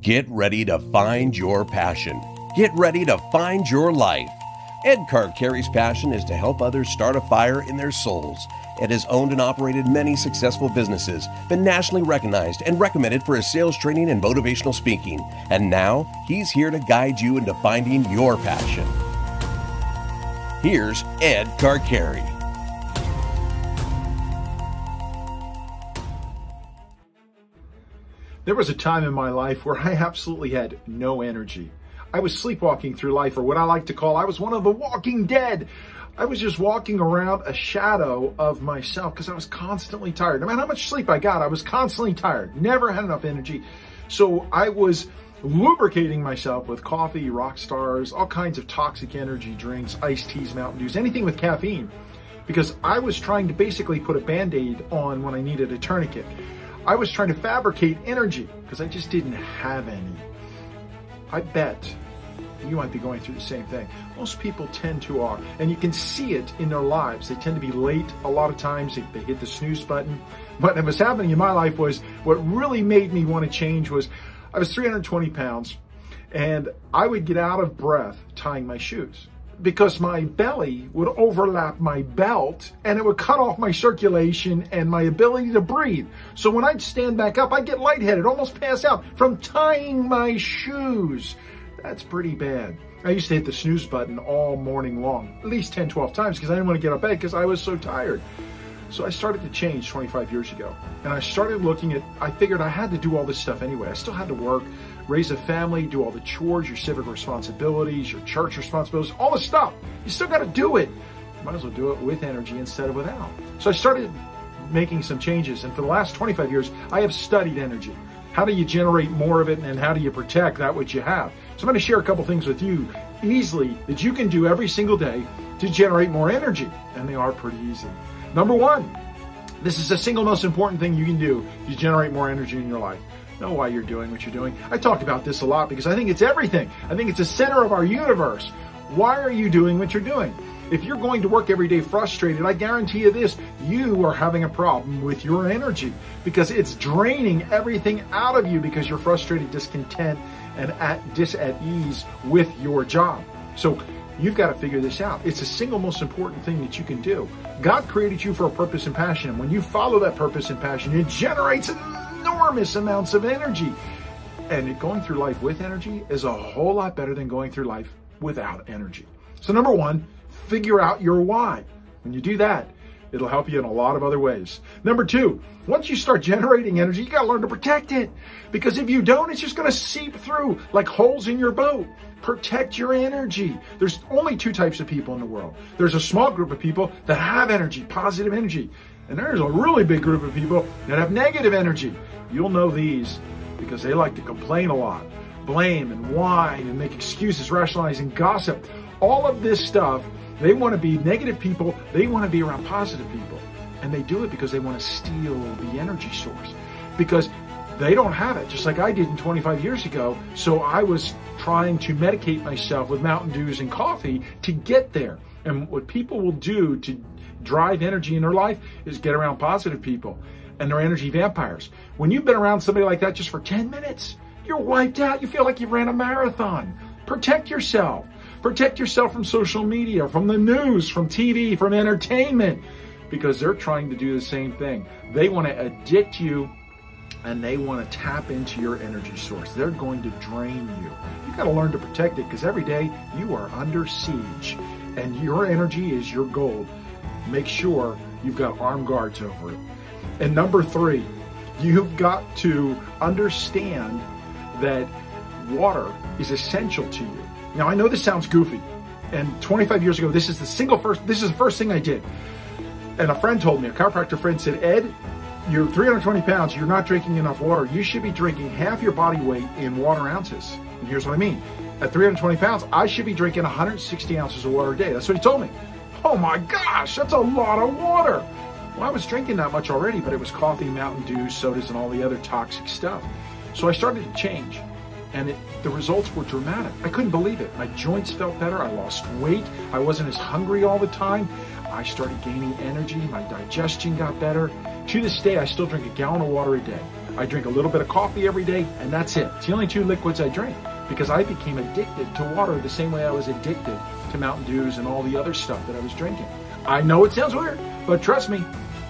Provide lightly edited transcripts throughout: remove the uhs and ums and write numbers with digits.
Get ready to find your passion. Get ready to find your life. EdCarcarey's passion is to help others start a fire in their souls. Ed has owned and operated many successful businesses, been nationally recognized and recommended for his sales training and motivational speaking. And now, he's here to guide you into finding your passion. Here's EdCarcarey. There was a time in my life where I absolutely had no energy. I was sleepwalking through life, or what I like to call, I was one of the walking dead. I was just walking around a shadow of myself because I was constantly tired. No matter how much sleep I got, I was constantly tired. Never had enough energy. So I was lubricating myself with coffee, rock stars, all kinds of toxic energy drinks, iced teas, Mountain Dews, anything with caffeine, because I was trying to basically put a Band-Aid on when I needed a tourniquet. I was trying to fabricate energy because I just didn't have any. I bet you might be going through the same thing. Most people tend to are, and you can see it in their lives. They tend to be late a lot of times. They hit the snooze button. But what was happening in my life was, what really made me want to change was, I was 320 pounds, and I would get out of breath tying my shoes because my belly would overlap my belt and it would cut off my circulation and my ability to breathe. So when I'd stand back up, I'd get lightheaded, almost pass out from tying my shoes. That's pretty bad. I used to hit the snooze button all morning long, at least 10, 12 times, because I didn't want to get out of bed because I was so tired. So I started to change 25 years ago. And I started looking at, I figured I had to do all this stuff anyway. I still had to work, raise a family, do all the chores, your civic responsibilities, your church responsibilities, all the stuff. You still got to do it. You might as well do it with energy instead of without. So I started making some changes. And for the last 25 years, I have studied energy. How do you generate more of it, and how do you protect that which you have? So I'm going to share a couple things with you easily that you can do every single day to generate more energy. And they are pretty easy. Number one, this is the single most important thing you can do to generate more energy in your life. Know why you're doing what you're doing. I talk about this a lot because I think it's everything. I think it's the center of our universe. Why are you doing what you're doing? If you're going to work every day frustrated, I guarantee you this, you are having a problem with your energy because it's draining everything out of you because you're frustrated, discontent, and at ease with your job. So you've got to figure this out. It's the single most important thing that you can do. God created you for a purpose and passion. And when you follow that purpose and passion, it generates enormous amounts of energy. And going through life with energy is a whole lot better than going through life without energy. So number one, figure out your why. When you do that, it'll help you in a lot of other ways. Number two, once you start generating energy, you got to learn to protect it. Because if you don't, it's just going to seep through like holes in your boat. Protect your energy. There's only two types of people in the world. There's a small group of people that have energy, positive energy. And there's a really big group of people that have negative energy. You'll know these because they like to complain a lot, blame and whine and make excuses, rationalize and gossip. All of this stuff, they want to be negative people. They want to be around positive people. And they do it because they want to steal the energy source. Because they don't have it, just like I did 25 years ago. So I was trying to medicate myself with Mountain Dews and coffee to get there. And what people will do to drive energy in their life is get around positive people. And they're energy vampires. When you've been around somebody like that just for 10 minutes, you're wiped out. You feel like you ran a marathon. Protect yourself. Protect yourself from social media, from the news, from TV, from entertainment, because they're trying to do the same thing. They want to addict you and they want to tap into your energy source. They're going to drain you. You got to learn to protect it because every day you are under siege and your energy is your gold. Make sure you've got armed guards over it. And number three, you've got to understand that water is essential to you. Now, I know this sounds goofy, and 25 years ago, this is the first thing I did. And a friend told me, a chiropractor friend said, Ed, you're 320 pounds, you're not drinking enough water. You should be drinking half your body weight in water ounces. And here's what I mean. At 320 pounds, I should be drinking 160 ounces of water a day. That's what he told me. Oh my gosh, that's a lot of water. Well, I was drinking that much already, but it was coffee, Mountain Dew, sodas, and all the other toxic stuff. So I started to change. And the results were dramatic. I couldn't believe it. My joints felt better. I lost weight. I wasn't as hungry all the time. I started gaining energy. My digestion got better. To this day, I still drink a gallon of water a day. I drink a little bit of coffee every day, and that's it. It's the only 2 liquids I drink because I became addicted to water the same way I was addicted to Mountain Dews and all the other stuff that I was drinking. I know it sounds weird, but trust me,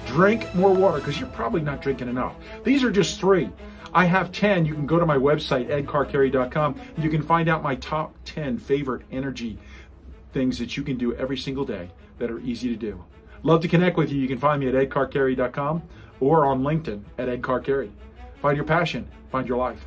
drink more water because you're probably not drinking enough. These are just 3. I have 10. You can go to my website, EdCarcarey.com, and you can find out my top 10 favorite energy things that you can do every single day that are easy to do. Love to connect with you. You can find me at EdCarcarey.com or on LinkedIn at EdCarcarey. Find your passion. Find your life.